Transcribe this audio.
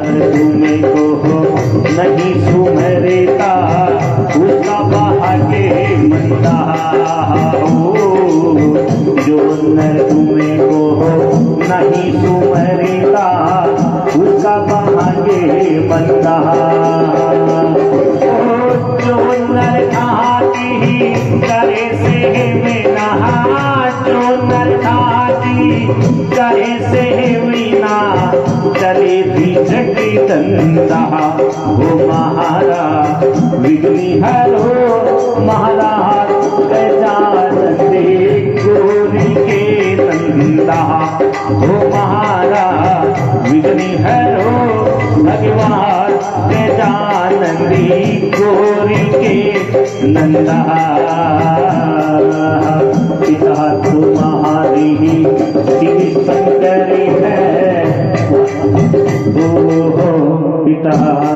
तुम्हें को नहीं सुमरता उसका भाग्य मंदा हो। जो नर तुम्हें को नहीं सुमरता उसका भाग्य मंदा। जो नर खाती करे से में नहा, जो नर खाती करे से विना चले भी जगी धंधा। हो महारा विघ्नि हरो महाराज गजानंदे गोरी के नंदा। हो महारा विघ्नि हरो भगवान गजानंदी गोरी के नंदा। पिता तुम्हारी शिव शंकर है, पिता।